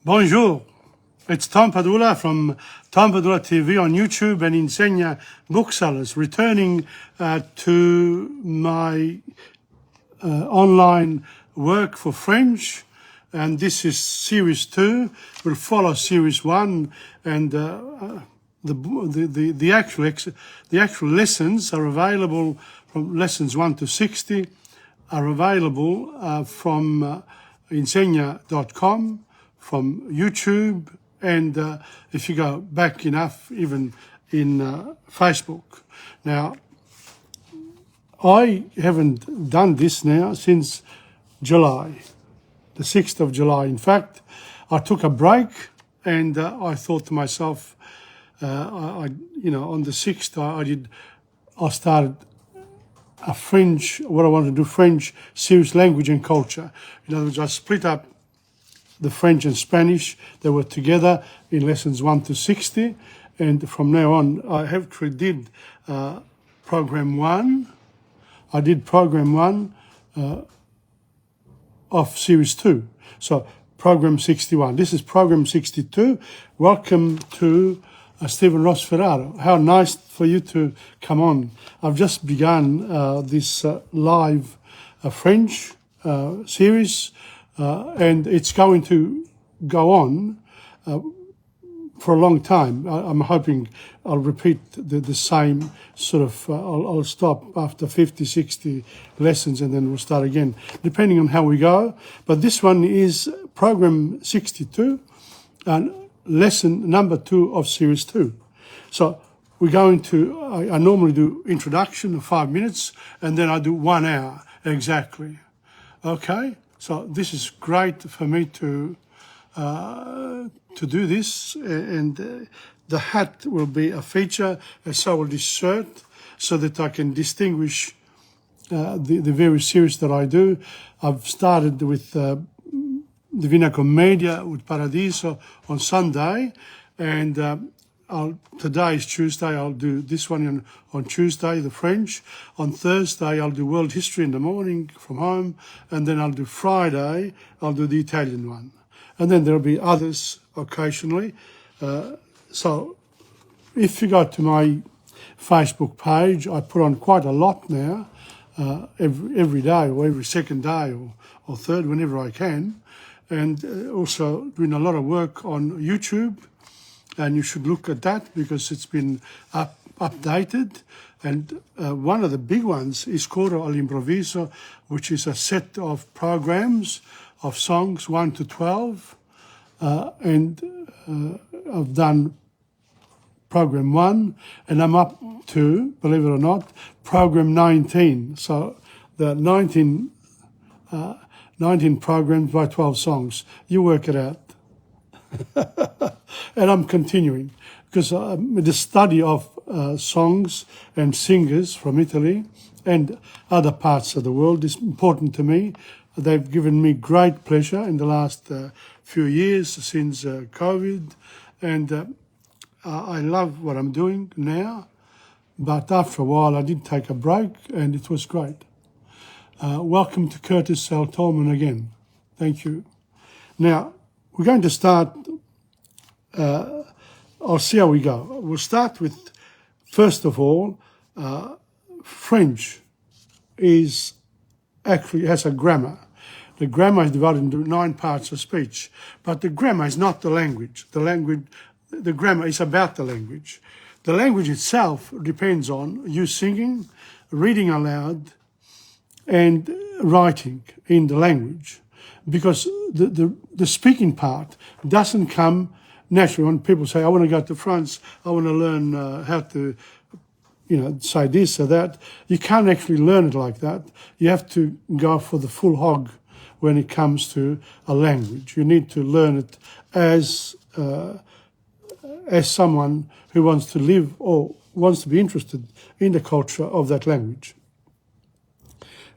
Bonjour, it's Tom Padula from TomPadulaTV on YouTube and Insegna Booksellers, returning to my online work for French, and this is Series 2. We'll follow Series 1, and the actual lessons are available from lessons 1 to 60 are available from insegna.com, from YouTube, and if you go back enough, even in Facebook. Now, I haven't done this now since July, the 6th of July. In fact, I took a break, and I thought to myself, on the 6th, I started a French, what I wanted to do, French serious language and culture. In other words, I split up the French and Spanish. They were together in lessons 1 to 60, and from now on, I actually did program 1. I did program 1 of series 2. So program 61. This is program 62. Welcome to Stephen Ross Ferraro. How nice for you to come on. I've just begun this live French series, and it's going to go on for a long time. I'm hoping I'll repeat the same sort of, I'll stop after 50, 60 lessons, and then we'll start again, depending on how we go. But this one is program 62 and lesson number 2 of series 2. So we're going to, I normally do introduction of 5 minutes, and then I do 1 hour exactly. Okay, so this is great for me to do this, and the hat will be a feature, and so will this shirt, so that I can distinguish the various series that I do. I've started with Divina Commedia with Paradiso on Sunday, and today is Tuesday. I'll do this one on Tuesday, the French. On Thursday, I'll do World History in the morning from home, and then I'll do Friday, I'll do the Italian one. And then there'll be others occasionally. So if you go to my Facebook page, I put on quite a lot now, every day or every second day or third, whenever I can. And also doing a lot of work on YouTube, and you should look at that because it's been updated. And one of the big ones is Coro all'Improviso, which is a set of programs of songs 1 to 12, and I've done program 1, and I'm up to, believe it or not, program 19. So the 19 programs by 12 songs. You work it out. And I'm continuing because the study of songs and singers from Italy and other parts of the world is important to me. They've given me great pleasure in the last few years since COVID, and I love what I'm doing now. But after a while, I did take a break, and it was great. Welcome to Curtis L. Tolman again. Thank you. Now, we're going to start, I'll see how we go. We'll start with, first of all, French actually has a grammar. The grammar is divided into 9 parts of speech, but the grammar is not the language. The grammar is about the language. The language itself depends on you singing, reading aloud, and writing in the language, because the speaking part doesn't come naturally. When people say, I want to go to France, I want to learn how to, say this or that, you can't actually learn it like that. You have to go for the full hog when it comes to a language. You need to learn it as someone who wants to live or wants to be interested in the culture of that language.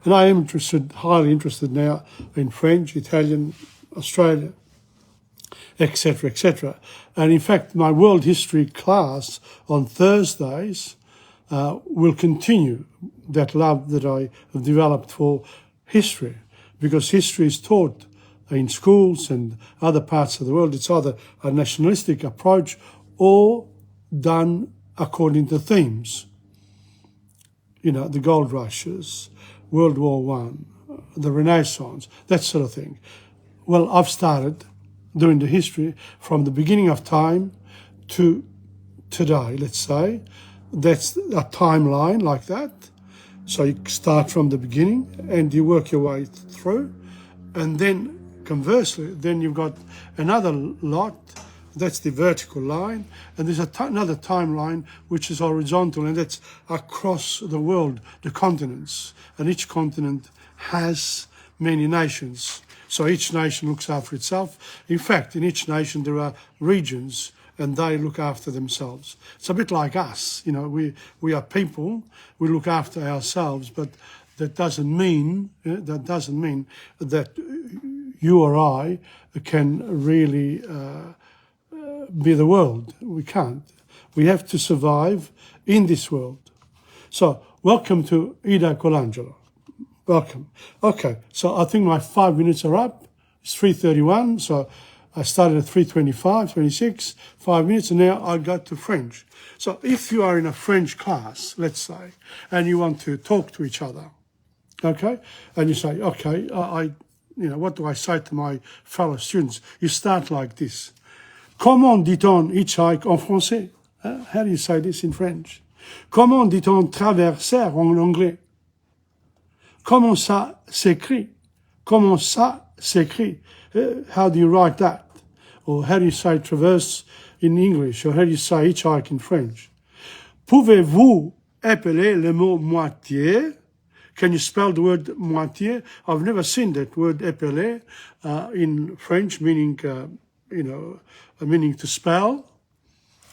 And I am highly interested now in French, Italian, Australia, etc., etc. And in fact, my world history class on Thursdays will continue that love that I have developed for history, because history is taught in schools and other parts of the world, it's either a nationalistic approach or done according to themes. You know, the gold rushes, World War One, the Renaissance, that sort of thing. Well, I've started doing the history from the beginning of time to today, let's say. That's a timeline like that. So you start from the beginning and you work your way through. And then conversely, then you've got another lot, that's the vertical line. And there's another timeline which is horizontal, and that's across the world, the continents. And each continent has many nations. So each nation looks after itself. In fact, in each nation there are regions, and they look after themselves. It's a bit like us, you know, we are people, we look after ourselves, but that doesn't mean that you or I can really be the world. We can't. We have to survive in this world. So, welcome to Ida Colangelo. Welcome. Okay, so I think my 5 minutes are up. It's 3:31, so I started at 3:25, 26, 5 minutes, and now I got to French. So if you are in a French class, let's say, and you want to talk to each other, okay, and you say, okay, what do I say to my fellow students? You start like this. Comment dit-on hitchhike en français? How do you say this in French? Comment dit-on traverser en anglais? Comment ça s'écrit? Comment ça s'écrit? How do you write that? Or how do you say traverse in English? Or how do you say hitchhike in French? Pouvez-vous appeler le mot moitié? Can you spell the word moitié? I've never seen that word appeler in French, meaning, meaning to spell.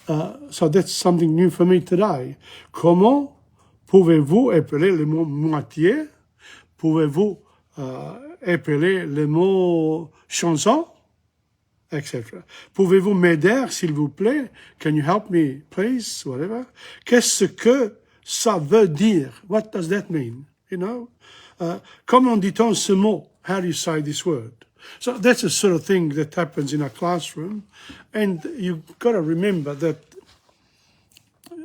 So that's something new for me today. Comment pouvez-vous appeler le mot moitié? Pouvez-vous appeler le mot chanson? Etc. Pouvez-vous m'aider, s'il vous plaît? Can you help me, please? Whatever. Qu'est-ce que ça veut dire? What does that mean? You know? Comment dit-on ce mot? How do you say this word? So that's the sort of thing that happens in a classroom. And you've got to remember that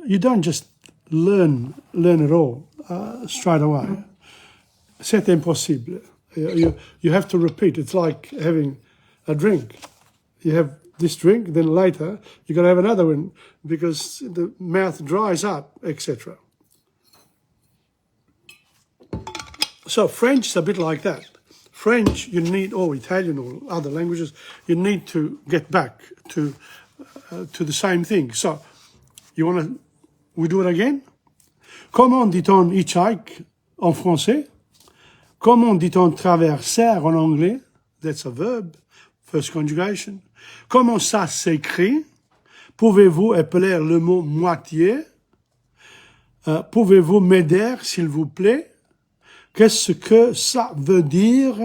you don't just learn it all straight away. C'est impossible. You have to repeat. It's like having a drink. You have this drink, then later you got to have another one because the mouth dries up, etc. So French is a bit like that. French, you need, or Italian or other languages, you need to get back to the same thing. So we do it again? Comment dit-on hitchhike en français? Comment dit-on traverser en anglais? That's a verb, first conjugation. Comment ça s'écrit? Pouvez-vous appeler le mot moitié? Pouvez-vous m'aider, s'il vous plaît? Qu'est-ce que ça veut dire?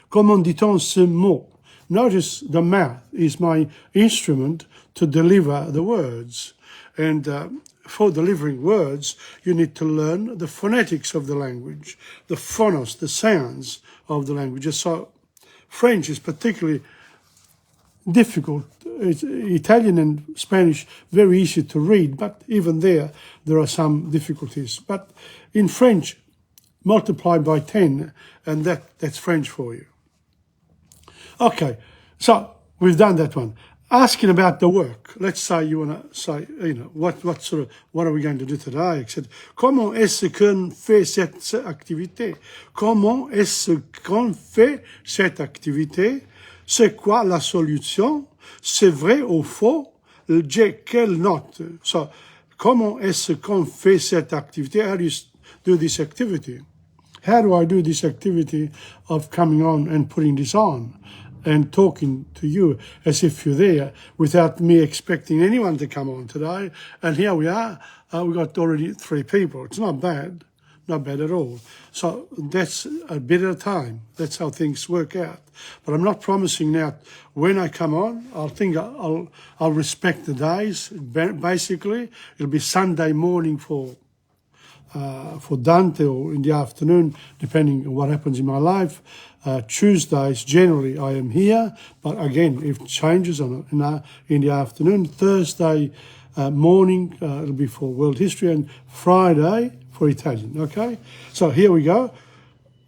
Comment dit-on ce mot? Notice the mouth is my instrument to deliver the words. And for delivering words, you need to learn the phonetics of the language, the phonos, the sounds of the language. So French is particularly difficult. It's Italian and Spanish, very easy to read, but even there are some difficulties. But in French, multiply by 10, and that's French for you. Okay, so we've done that one. Asking about the work. Let's say you want to say, what are we going to do today? Etc. Comment est-ce qu'on fait cette activité? Comment est-ce qu'on fait cette activité? C'est quoi la solution? C'est vrai ou faux? J'ai quelle note? So, comment est-ce qu'on fait cette activité? How do you do this activity? How do I do this activity of coming on and putting this on and talking to you as if you're there without me expecting anyone to come on today? And here we are. We've got already 3 people. It's not bad. Not bad at all. So that's a bit at a time. That's how things work out. But I'm not promising now when I come on, I'll respect the days. Basically, it'll be Sunday morning for for Dante, or in the afternoon, depending on what happens in my life. Tuesdays, generally, I am here, but again, if it changes in the afternoon. Thursday morning, it'll be for World History, and Friday for Italian, okay? So here we go.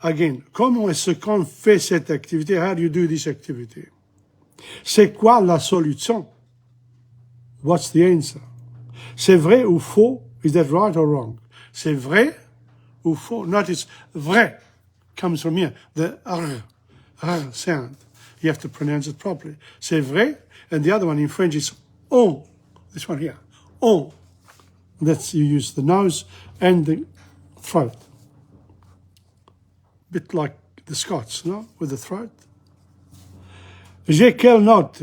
Again, comment est-ce qu'on fait cette activité? How do you do this activity? C'est quoi la solution? What's the answer? C'est vrai ou faux? Is that right or wrong? C'est vrai ou faux? Notice, vrai comes from here, the r sound. You have to pronounce it properly. C'est vrai, and the other one in French is on. This one here, on. That's, you use the nose and the throat. Bit like the Scots, no? With the throat. J'ai quelle note?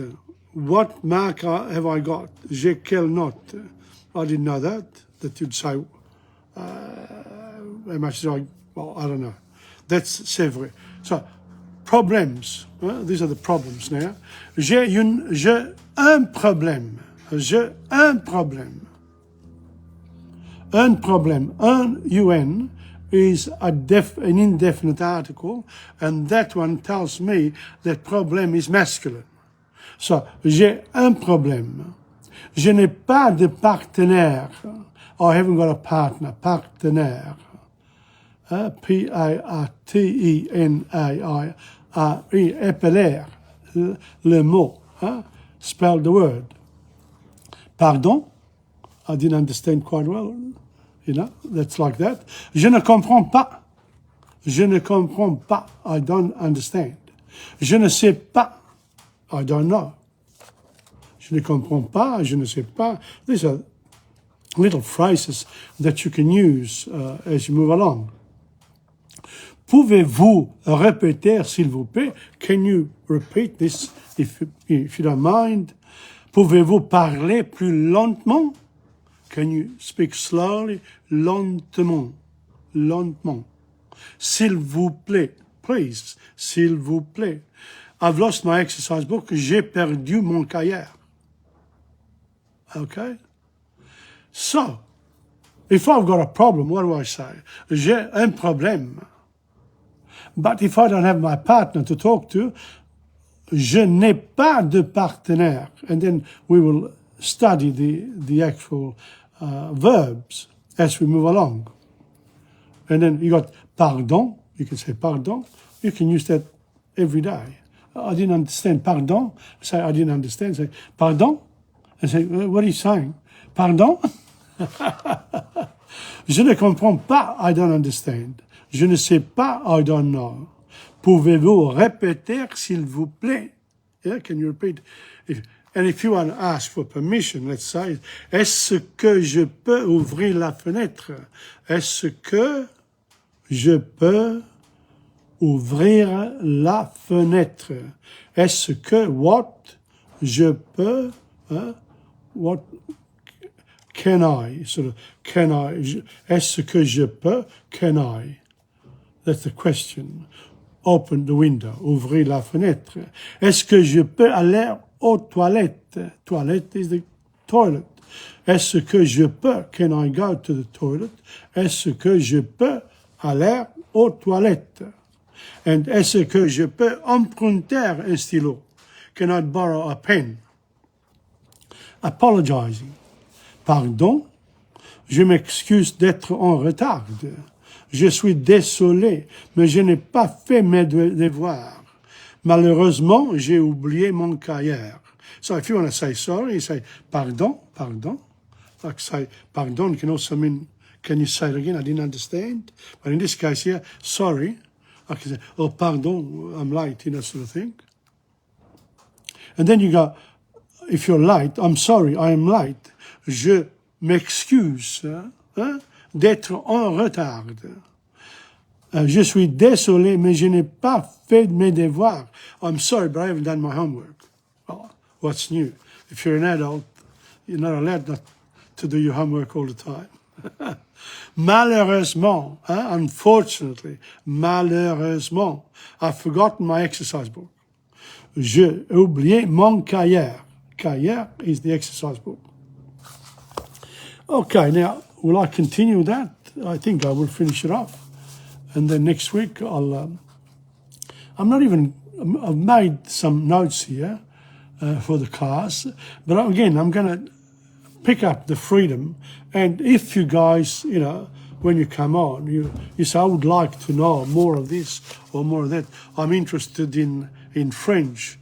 What mark have I got? J'ai quelle note? I didn't know that you'd say how much did I, well, I don't know. That's c'est vrai. So, problems. These are the problems now. J'ai un problème. J'ai un problème. Un problème. Un UN is an indefinite article, and that one tells me that problem is masculine. So, j'ai un problème. Je n'ai pas de partenaire. I haven't got a partner. Partenaire. P-A-R-T-E-N-A-I-R-E, épeler, le mot, spell the word. Pardon? I didn't understand quite well, you know, that's like that. Je ne comprends pas. Je ne comprends pas. I don't understand. Je ne sais pas. I don't know. Je ne comprends pas. Je ne sais pas. These are little phrases that you can use as you move along. Pouvez-vous répéter, s'il vous plaît? Can you repeat this if you don't mind? Pouvez-vous parler plus lentement? Can you speak slowly? Lentement. Lentement. S'il vous plaît. Please. S'il vous plaît. I've lost my exercise book. J'ai perdu mon cahier. Okay? So, if I've got a problem, what do I say? J'ai un problème. But if I don't have my partner to talk to, je n'ai pas de partenaire. And then we will study the actual verbs as we move along. And then you got pardon. You can say pardon. You can use that every day. I didn't understand. Pardon. Say, I didn't understand. Say, pardon. And say, what are you saying? Pardon? Je ne comprends pas. I don't understand. Je ne sais pas, I don't know. Pouvez-vous répéter, s'il vous plaît? Yeah, can you repeat? And if you want to ask for permission, let's say, est-ce que je peux ouvrir la fenêtre? Est-ce que je peux ouvrir la fenêtre? Est-ce que, what, je peux, what, can I, sort of, can I, est-ce que je peux, can I? That's the question. Open the window. Ouvrir la fenêtre. Est-ce que je peux aller aux toilettes? Toilette is the toilet. Est-ce que je peux? Can I go to the toilet? Est-ce que je peux aller aux toilettes? And est-ce que je peux emprunter un stylo? Can I borrow a pen? Apologizing. Pardon, je m'excuse d'être en retard. Je suis désolé, mais je n'ai pas fait mes devoirs. Malheureusement, j'ai oublié mon cahier. So if you want to say sorry, you say pardon, pardon. Like say pardon can also mean, can you say it again? I didn't understand. But in this case here, sorry. I can say, oh, pardon, I'm late, you know, sort of thing. And then you go, if you're late, I'm sorry, I am late. Je m'excuse d'être en retard. Je suis désolé, mais je n'ai pas fait mes devoirs. I'm sorry, but I haven't done my homework. Oh, what's new? If you're an adult, you're not allowed not to do your homework all the time. Malheureusement, unfortunately, malheureusement, I've forgotten my exercise book. J'ai oublié mon cahier. Cahier is the exercise book. Okay, now, will I continue that? I think I will finish it off. And then next week I've made some notes here for the class. But again, I'm going to pick up the freedom. And if you guys, when you come on, you say, I would like to know more of this or more of that. I'm interested in French.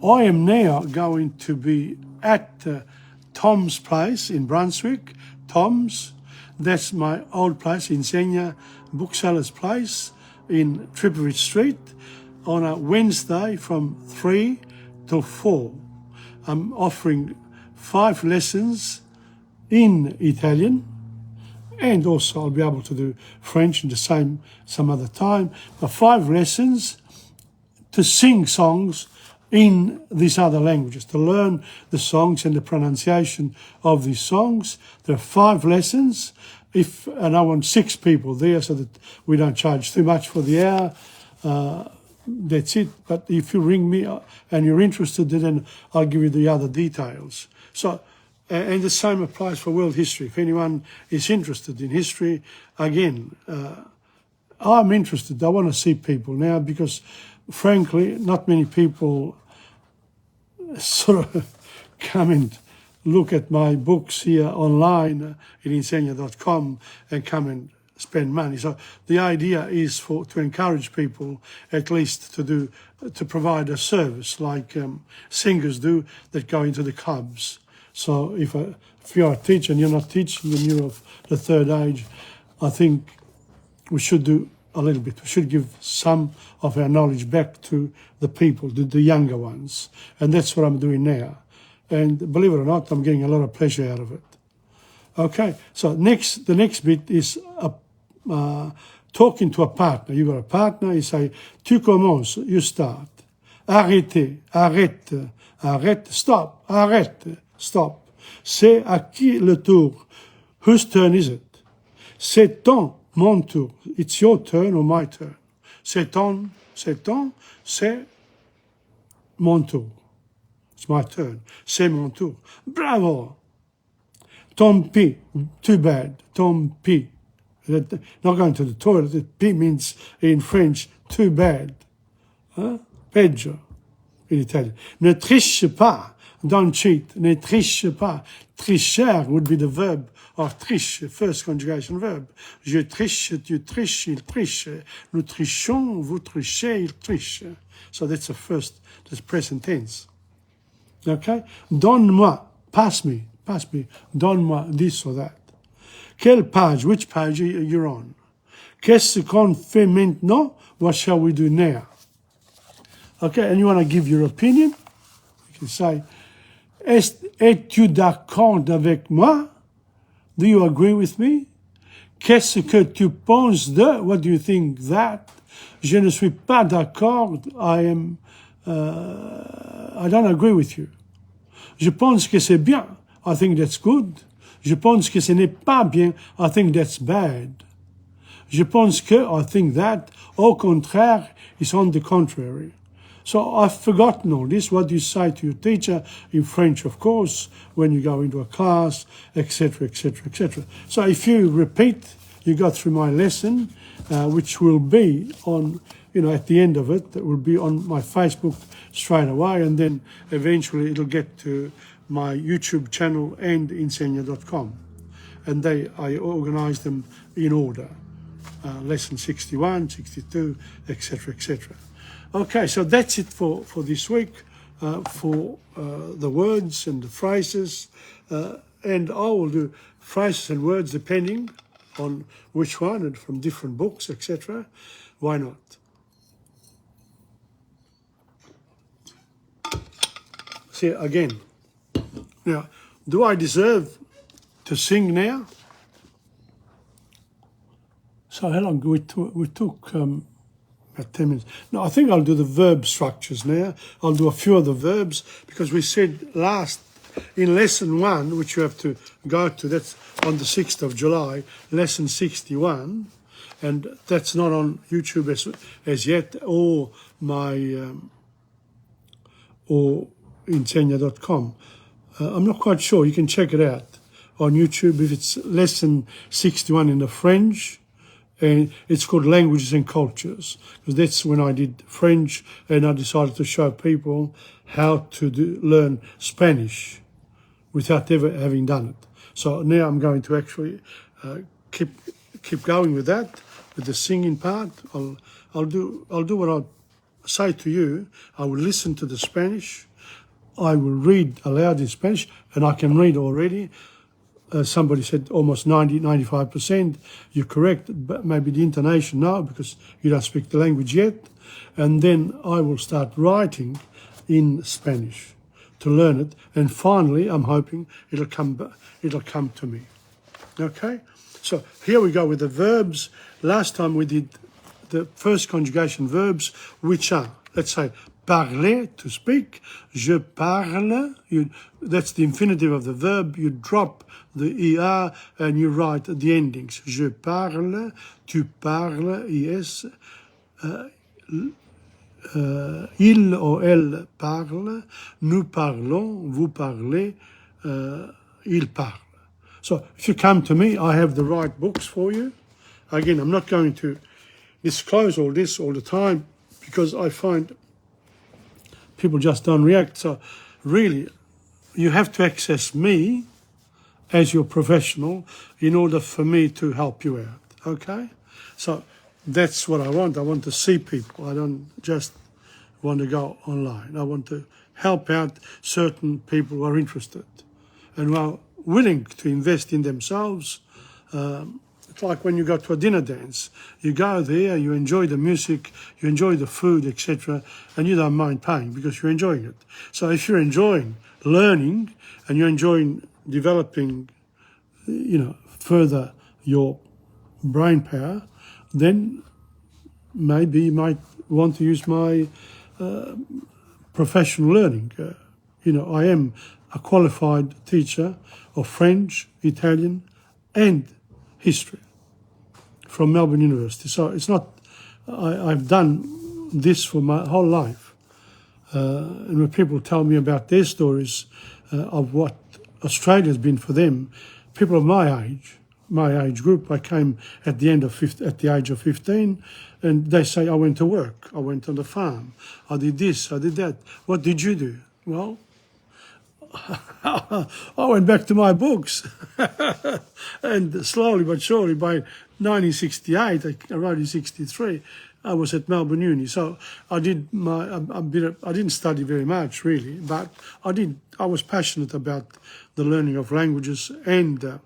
I am now going to be at Tom's place in Brunswick. Tom's, that's my old place, Insegna Bookseller's Place in Trippelridge Street, on a Wednesday from 3 till 4. I'm offering 5 lessons in Italian, and also I'll be able to do French in some other time, but 5 lessons to sing songs in these other languages, to learn the songs and the pronunciation of these songs. There are 5 lessons, and I want 6 people there so that we don't charge too much for the hour. That's it. But if you ring me and you're interested, then I'll give you the other details. So, and the same applies for world history. If anyone is interested in history, again, I'm interested. I want to see people now because, frankly, not many people sort of come and look at my books here online at insegna.com and come and spend money. So the idea is to encourage people at least to provide a service like singers do that go into the clubs. So if you're a teacher and you're not teaching and you're of the third age, I think we should do a little bit. We should give some of our knowledge back to the people, the younger ones. And that's what I'm doing now. And believe it or not, I'm getting a lot of pleasure out of it. Okay, so the next bit is talking to a partner. You got a partner, you say, tu commences, you start. Arrêtez, arrête, arrête, stop, arrête, stop. C'est à qui le tour? Whose turn is it? C'est mon tour. It's your turn or my turn. C'est mon tour. It's my turn. C'est mon tour. Bravo. Tant pis, too bad. Tant pis. Not going to the toilet. Pis means in French, too bad. Peggio in Italian. Ne triche pas. Don't cheat. Ne triche pas. Tricher would be the verb of triche, first conjugation verb. Je triche, tu triches, il triche. Nous trichons, vous trichez, il triche. So that's that's present tense. Okay? Donne-moi, pass me, donne-moi this or that. Quelle page, which page you're on? Qu'est-ce qu'on fait maintenant? What shall we do now? Okay, and you want to give your opinion? You can say, es-tu d'accord avec moi? Do you agree with me? Qu'est-ce que tu penses de? What do you think that? Je ne suis pas d'accord. I don't agree with you. Je pense que c'est bien. I think that's good. Je pense que ce n'est pas bien. I think that's bad. Je pense que, I think that. Au contraire, is on the contrary. So I've forgotten all this, what you say to your teacher, in French, of course, when you go into a class, etc., etc., etc. So if you repeat, you go through my lesson, which will be on, at the end of it, that will be on my Facebook straight away, and then eventually it'll get to my YouTube channel and insegna.com. And I organize them in order, lesson 61, 62, etc., etc. Okay, so that's it for this week, for the words and the phrases, and I will do phrases and words depending on which one and from different books, etc. Why not? See, again, now, do I deserve to sing now? So how long we took about 10 minutes. No, I think I'll do the verb structures now. I'll do a few of the verbs because we said in lesson 1, which you have to go to, that's on the 6th of July, lesson 61, and that's not on YouTube as yet, or my, or insegna.com. I'm not quite sure. You can check it out. on YouTube. If it's lesson 61 in the French, and it's called Languages and Cultures, because that's when I did French, and I decided to show people how to learn Spanish without ever having done it. So now I'm going to actually keep going with that, with the singing part. I'll do what I say to you. I will listen to the Spanish. I will read aloud in Spanish, and I can read already. Somebody said almost 95%. You're correct, but maybe the intonation, no, because you don't speak the language yet. And then I will start writing in Spanish to learn it. And finally, I'm hoping it'll come to me. Okay? So here we go with the verbs. Last time we did the first conjugation verbs, which are, let's say, parler, to speak. Je parle. That's the infinitive of the verb. You drop the ER and you write the endings. Je parle, tu parles, IS. Il ou elle parle. Nous parlons, vous parlez, il parle. So if you come to me, I have the right books for you. Again, I'm not going to disclose all this all the time because I find people just don't react. So really, you have to access me as your professional in order for me to help you out, okay? So that's what I want. I want to see people. I don't just want to go online. I want to help out certain people who are interested and who are willing to invest in themselves. It's like when you go to a dinner dance. You go there, you enjoy the music, you enjoy the food, etc., and you don't mind paying because you're enjoying it. So if you're enjoying learning and you're enjoying developing, further your brain power, then maybe you might want to use my professional learning. I am a qualified teacher of French, Italian, and history from Melbourne University. So it's not, I've done this for my whole life. And when people tell me about their stories of what Australia's been for them, people of my age group, I came at the age of 15, and they say, I went to work, I went on the farm, I did this, I did that. What did you do? Well, I went back to my books. And slowly but surely, by 1968, I wrote in 63, I was at Melbourne Uni. So I did I didn't study very much really, but I was passionate about the learning of languages and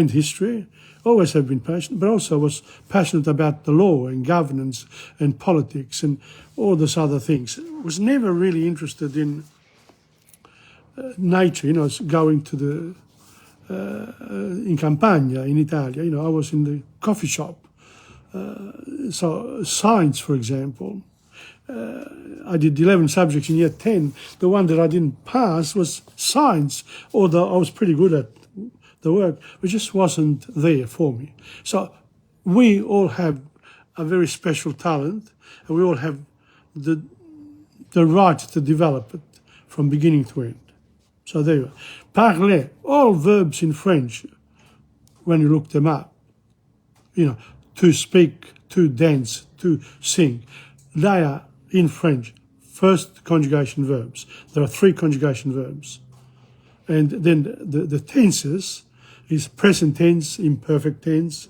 history. Always have been passionate, but also was passionate about the law and governance and politics and all those other things. Was never really interested in nature, going to the in Campania in Italia. I was in the coffee shop. So science, for example, I did 11 subjects in year 10. The one that I didn't pass was science, although I was pretty good at the work, it just wasn't there for me. So we all have a very special talent, and we all have the right to develop it from beginning to end. So there you go. Parler, all verbs in French, when you look them up, to speak, to dance, to sing, they are in French first conjugation verbs. There are 3 conjugation verbs. And then the tenses is present tense, imperfect tense,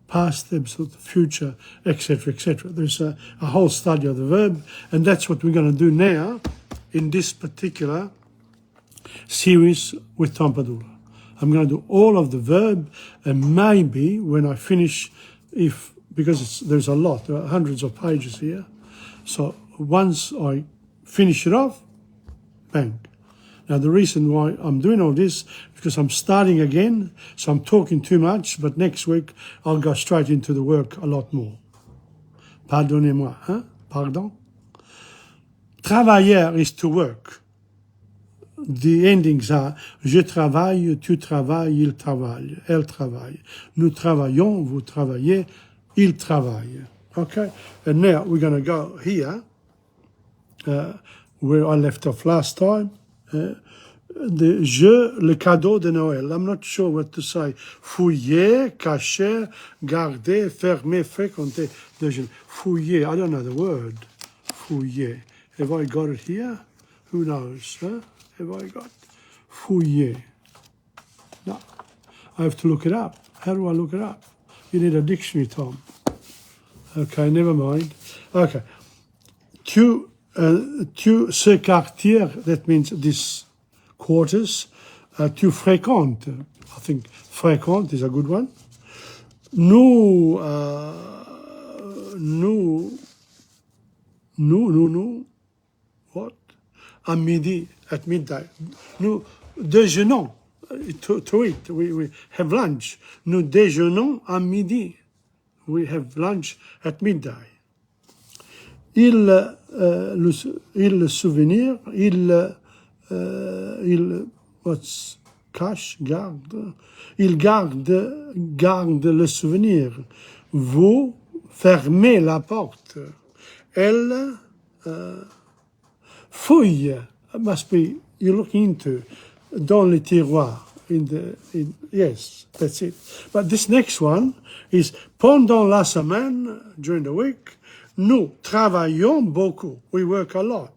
past, absolute, future, etc., etc. There's a whole study of the verb, and that's what we're going to do now in this particular series with TomPadula. I'm going to do all of the verb, and maybe when I finish, because there's a lot, there are hundreds of pages here, so once I finish it off, bang. Now, the reason why I'm doing all this is because I'm starting again, so I'm talking too much, but next week I'll go straight into the work a lot more. Pardonnez-moi, hein? Pardon? Travailler is to work. The endings are je travaille, tu travailles, il travaille, elle travaille. Nous travaillons, vous travaillez, il travaille. Okay? And now we're going to go here, where I left off last time. the jeu, le cadeau de Noël. I'm not sure what to say. Fouiller, cacher, garder, fermer, fréquenter, déjeuner. Fouiller, I don't know the word. Fouiller. Have I got it here? Who knows? Huh? Have I got fouiller? No. I have to look it up. How do I look it up? You need a dictionary, Tom. Okay, never mind. Okay. Tu ce quartier, that means this quarters. Tu fréquentes. I think fréquente is a good one. Nous, what? À midi, at midday. Nous déjeunons. To eat. We have lunch. Nous déjeunons à midi. We have lunch at midday. Le souvenir, what's cache, garde. Il garde le souvenir. Vous fermez la porte. Elle fouille. Must be you're looking into dans les tiroirs. Yes, that's it. But this next one is pendant la semaine, during the week, nous travaillons beaucoup. We work a lot.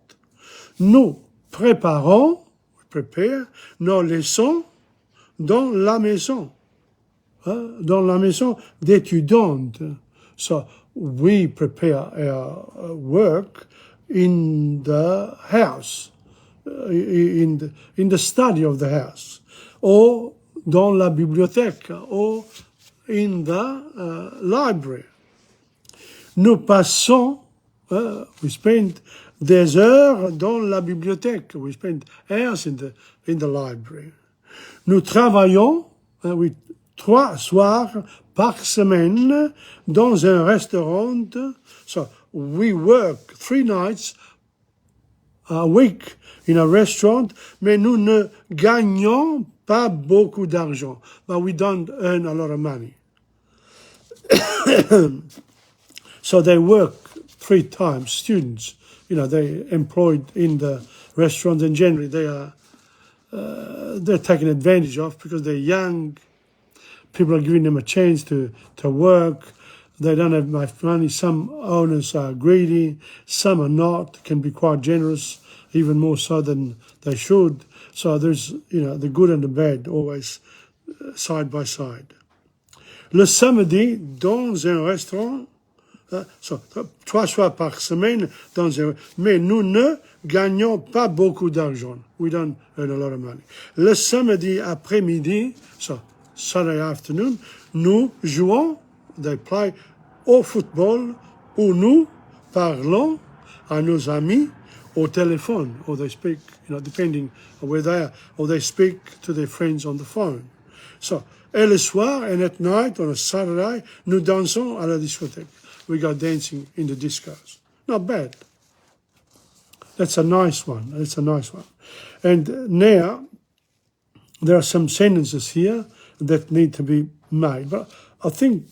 Nous préparons, we prepare, nos leçons dans la maison. Dans la maison d'étudiante. So we prepare our work in the house, in the study of the house, or dans la bibliothèque, or in the library. Nous passons, we spend des heures dans la bibliothèque. We spend hours in the library. Nous travaillons 3 soirs par semaine dans un restaurant. So we work 3 nights a week in a restaurant, mais nous ne gagnons pas beaucoup d'argent. But we don't earn a lot of money. So they work 3 times. Students, they're employed in the restaurant, and generally they're taken advantage of because they're young. People are giving them a chance to work. They don't have much money. Some owners are greedy. Some are not. Can be quite generous, even more so than they should. So there's, the good and the bad always side by side. Le samedi, dans un restaurant, so 3 soirs par semaine, mais nous ne gagnons pas beaucoup d'argent. We don't earn a lot of money. Le samedi après-midi, so Sunday afternoon, nous jouons, they play, au football, ou nous parlons à nos amis au téléphone, or they speak, depending on where they are, or they speak to their friends on the phone. So, et le soir, and at night, on a Saturday, nous dansons à la discothèque. We go dancing in the discos. Not bad. That's a nice one. That's a nice one. And now, there are some sentences here that need to be made. But I think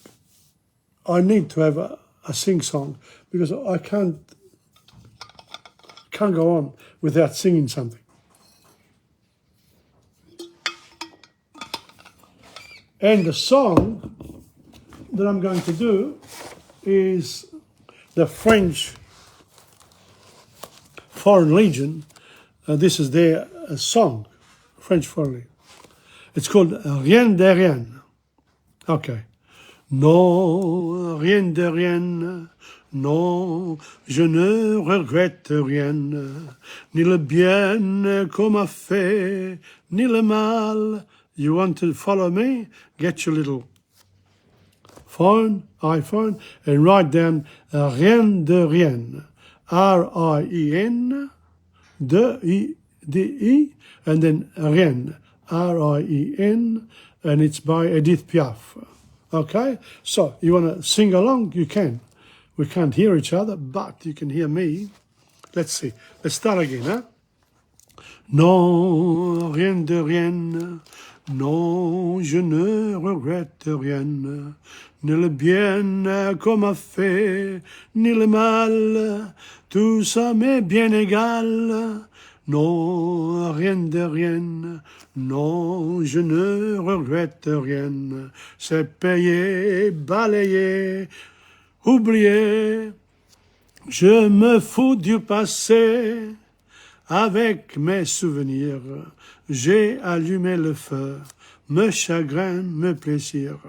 I need to have a sing-song because I can't go on without singing something. And the song that I'm going to do is the French Foreign Legion. This is their song, French Foreign Legion. It's called Rien de Rien. Okay. Non, rien de rien. Non, je ne regrette rien. Ni le bien qu'on m'a fait, ni le mal. You want to follow me? Get your little iPhone, and write down rien de rien. R-I-E-N, D-E, and then rien. R-I-E-N, and it's by Edith Piaf. Okay? So, you want to sing along? You can. We can't hear each other, but you can hear me. Let's see. Let's start again, huh? Non, rien de rien. Non, je ne regrette rien. Ni le bien qu'on m'a fait, ni le mal. Tout ça m'est bien égal. Non, rien de rien. Non, je ne regrette rien. C'est payé, balayé, oublié. Je me fous du passé. Avec mes souvenirs, j'ai allumé le feu. Mes chagrins, mes plaisirs.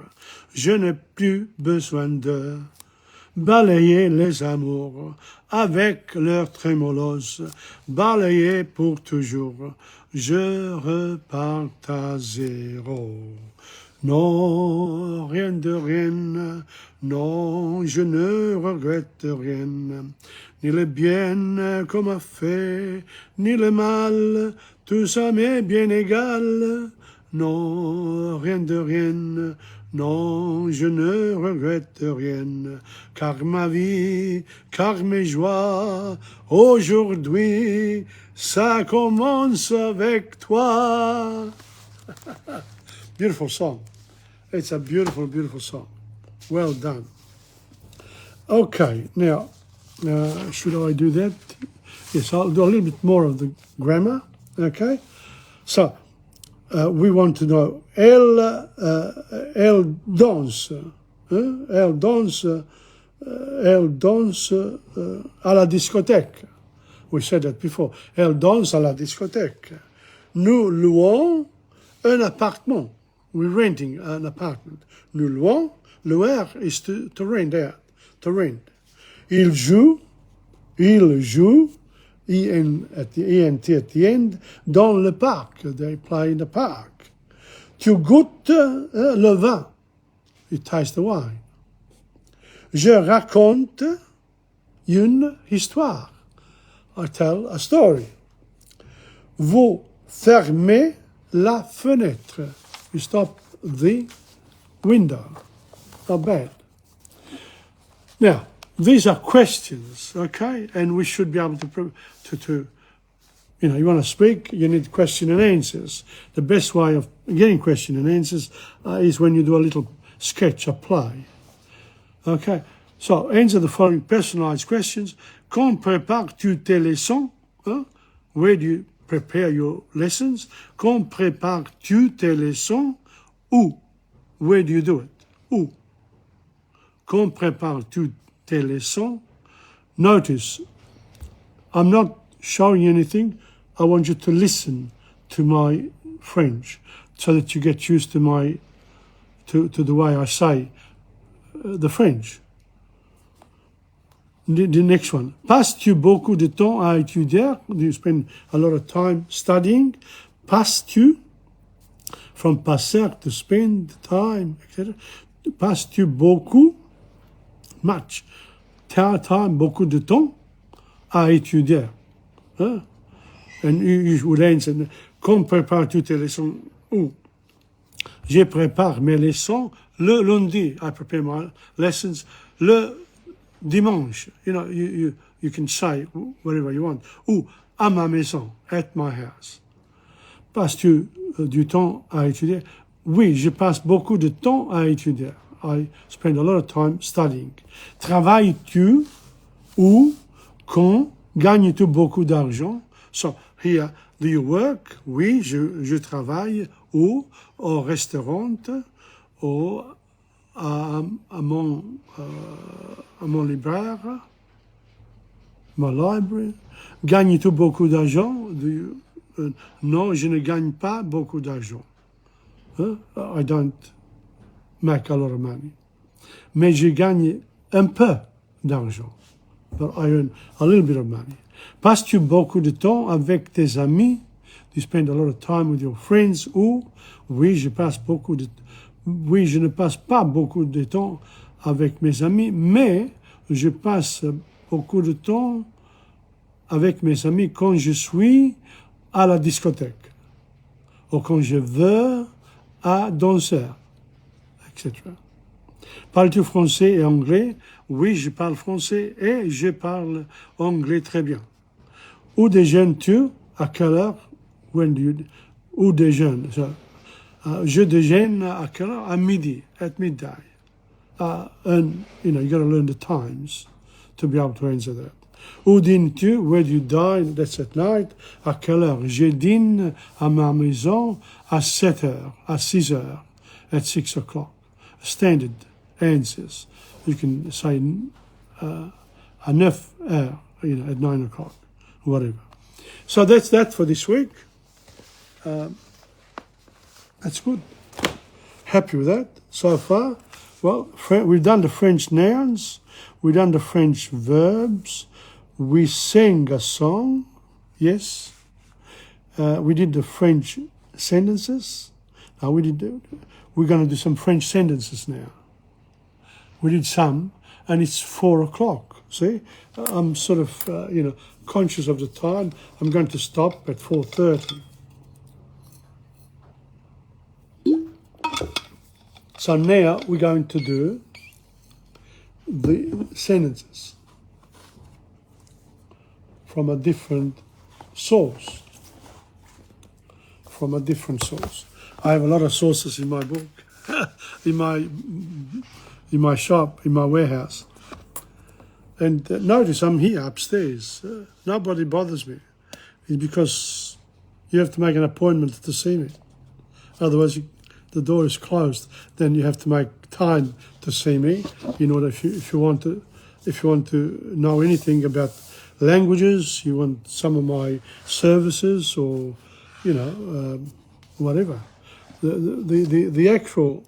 Je n'ai plus besoin de balayer les amours avec leurs trémolos, balayer pour toujours. Je repars à zéro. Non, rien de rien, non, je ne regrette rien, ni le bien qu'on m'a fait, ni le mal, tout ça m'est bien égal. Non, rien de rien, non, je ne regrette rien, car ma vie, car mes joies, aujourd'hui, ça commence avec toi. Beautiful song. It's a beautiful, beautiful song. Well done. Okay, now, should I do that? Yes, I'll do a little bit more of the grammar, okay? So, we want to know, elle danse, elle danse à la discothèque. We said that before. Elle danse à la discothèque. Nous louons un appartement. We're renting an apartment. Nous louons, louer is to rent out, to rent. Il joue, E-N at the ENT at the end, dans le parc. They play in the park. Tu goûtes le vin. You taste the wine. Je raconte une histoire. I tell a story. Vous fermez la fenêtre. You stop the window. Not bad. Now, these are questions, okay? And we should be able to you want to speak, you need question and answers. The best way of getting question and answers is when you do a little sketch, a play. Okay? So, answer the following personalized questions. Quand prépares-tu tes leçons? Huh? Where do you prepare your lessons? Quand prépares-tu tes leçons? Où? Where do you do it? Où? Quand prépares-tu tes leçons? Notice, I'm not showing anything. I want you to listen to my French so that you get used to the way I say the French. The next one. Passes-tu beaucoup de temps à étudier? Do you spend a lot of time studying? Passes-tu? From passer, to spend time, etc. Passes-tu beaucoup? Much. Time, beaucoup de temps à étudier. Huh? And you would answer, quand prépares-tu tes leçons? Où? Je prépare mes leçons le lundi. I prepare my lessons le dimanche. You know, you can say whatever you want. Ou à ma maison, at my house. Passes-tu du temps à étudier? Oui, je passe beaucoup de temps à étudier. I spend a lot of time studying. Travailles-tu? Où? Quand? Gagnes-tu beaucoup d'argent? So, here, do you work? Oui, je travaille. Où? Au restaurant. Ou à mon libraire. My library. Gagnes-tu beaucoup d'argent? Non, je ne gagne pas beaucoup d'argent. I don't make a lot of money. Mais je gagne un peu d'argent. But I earn a little bit of money. Passes-tu beaucoup de temps avec tes amis? Do you spend a lot of time with your friends? Ou, oui, je ne passe pas beaucoup de temps avec mes amis, mais je passe beaucoup de temps avec mes amis quand je suis à la discothèque, ou quand je veux à danser, etc. Parles-tu français et anglais? Oui, je parle français et je parle anglais très bien. Où déjeunes-tu? À quelle heure? When do you? Où déjeune? Je déjeune à quelle heure? À midi, at midday. And you got to learn the times to be able to answer that. Où dînes-tu? Where do you dine? That's at night. À quelle heure? Je dîne à ma maison à 7 heures, à 6 heures, at 6 o'clock. Standard answers. You can say à 9 heures, at 9 o'clock, whatever. So that's that for this week. That's good. Happy with that so far. Well, we've done the French nouns. We've done the French verbs. We sang a song. Yes. We did the French sentences. Now we're going to do some French sentences now. We did some, and it's 4 o'clock. See, I'm sort of, conscious of the time. I'm going to stop at 4:30. So now we're going to do the sentences from a different source. From a different source. I have a lot of sources in my book, in my shop, in my warehouse. And notice I'm here upstairs. Nobody bothers me. It's because you have to make an appointment to see me. Otherwise, the door is closed. Then you have to make time to see me. In order, if you want to know anything about languages, you want some of my services, or whatever. The actual,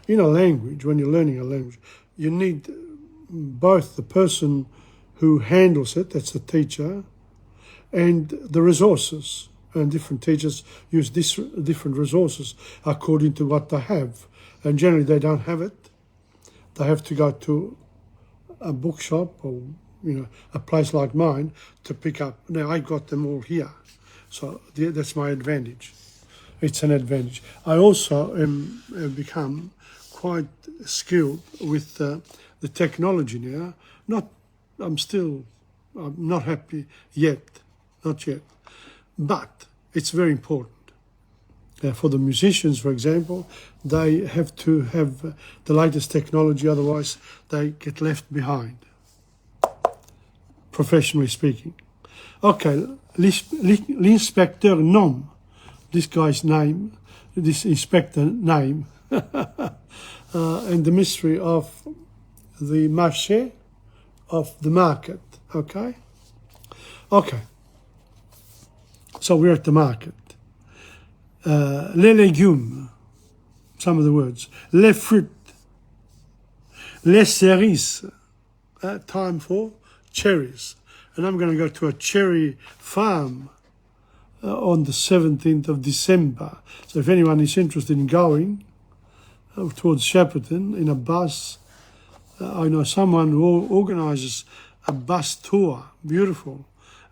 in a language, when you're learning a language, you need both the person who handles it, that's the teacher, and the resources. And different teachers use different resources according to what they have. And generally they don't have it. They have to go to a bookshop or a place like mine to pick up. Now I got them all here. So that's my advantage. It's an advantage. I also have become quite skilled with the technology now. I'm not happy yet, not yet. But it's very important. For the musicians, for example, they have to have the latest technology, otherwise they get left behind, professionally speaking. Okay, l'inspecteur nomme this guy's name, this inspector name, and the mystery of the marché, of the market, okay? Okay. So we're at the market. Les légumes, some of the words. Les fruits. Les cerises, time for cherries. And I'm going to go to a cherry farm on the 17th of December. So if anyone is interested in going towards Shepparton in a bus, I know someone who organises a bus tour, beautiful,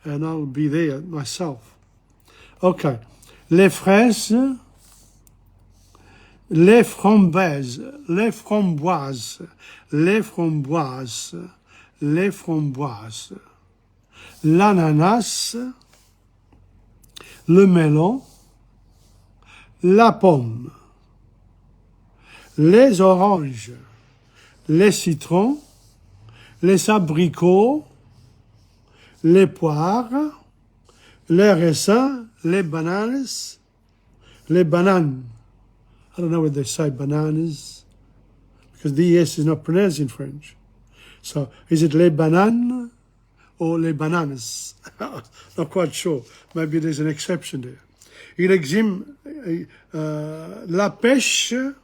and I'll be there myself. Okay, les fraises, les framboises, les framboises, les framboises, les framboises, l'ananas, le melon, la pomme, les oranges, les citrons, les abricots, les poires, les raisins, les bananas, les bananes. I don't know whether they say bananas, because the ES is not pronounced in French. So is it les bananes or les bananas? Not quite sure. Maybe there's an exception there. Il exime la pêche,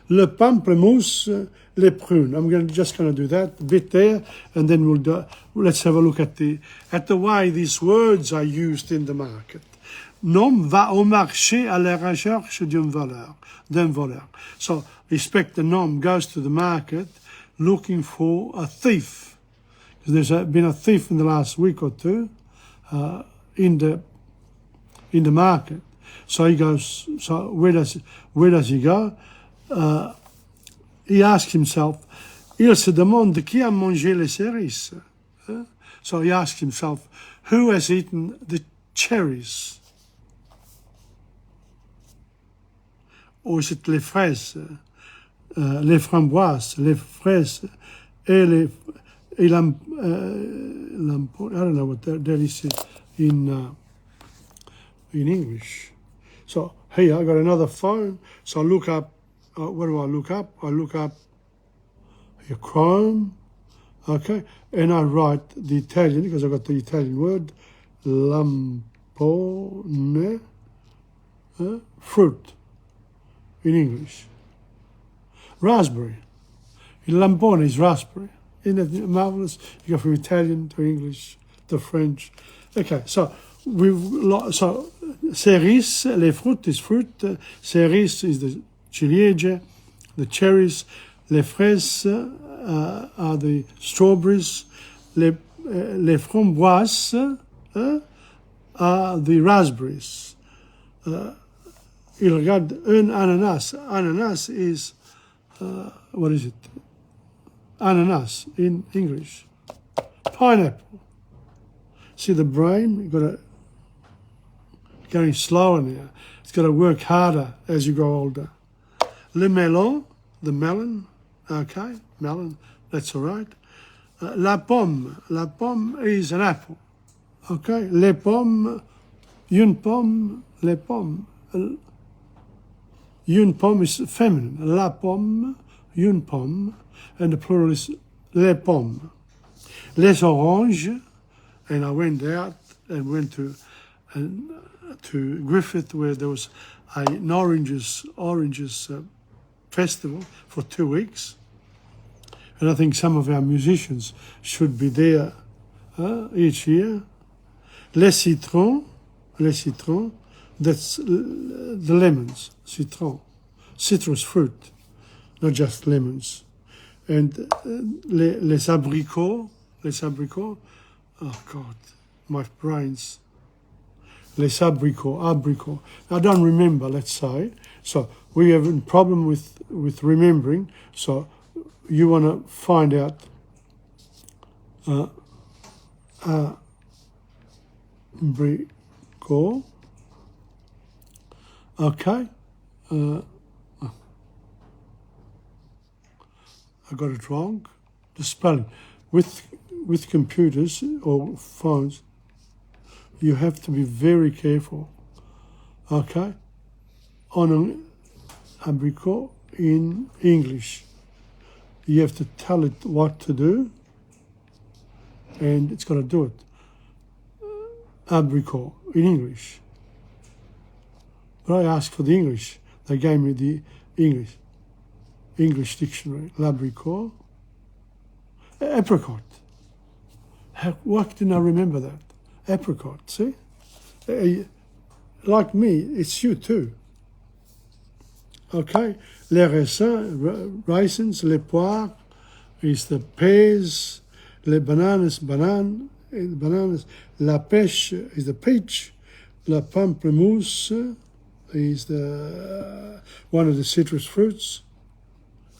le pamplemousse, les prunes. I'm just going to do that a bit there, and then let's have a look at the way these words are used in the market. L'homme va au marché à la recherche d'un voleur. So, respect the nom goes to the market looking for a thief. There's been a thief in the last week or two in the market. So he goes. So where does he go? He asks himself, il se demande qui a mangé les cerises. So he asks himself, who has eaten the cherries? Or is it les fraises, les framboises, les fraises, et I don't know what that is in English. So here I got another phone. So I look up. What do I look up? I look up here, Chrome. Okay, and I write the Italian because I got the Italian word lampone, fruit in English. Raspberry. Lampone is raspberry. Isn't it marvelous? You go from Italian to English to French. Okay, so cerise, les fruits is fruit. Cerise is the ciliegie, the cherries. Les fraises are the strawberries. Les framboises are the raspberries. Il regarde un ananas. Ananas is, what is it? Ananas in English. Pineapple. See the brain? You've got to going slower now. It's got to work harder as you grow older. Le melon, the melon. Okay, melon. That's all right. La pomme. La pomme is an apple. Okay. Les pommes. Une pomme. Les pommes. Une pomme is feminine. La pomme. Une pomme. And the plural is les pommes. Les oranges. And I went out and went to Griffith where there was an oranges festival for 2 weeks. And I think some of our musicians should be there each year. Les citrons, that's the lemons, citron, citrus fruit, not just lemons. And les abricots, oh God, my brains. Les abricots. I don't remember, let's say. So we have a problem with remembering. So you want to find out abricot. Okay. I got it wrong. The spelling. With computers or phones, you have to be very careful. Okay? On an abricot in English, you have to tell it what to do, and it's got to do it. Abricot in English. But I asked for the English. They gave me the English dictionary. L'abricot. Apricot. Why didn't I remember that? Apricot, see? Like me, it's you too. Okay? Les raisins, les poires is the pears, les bananas, bananas, la pêche is the peach, la pamplemousse is the one of the citrus fruits,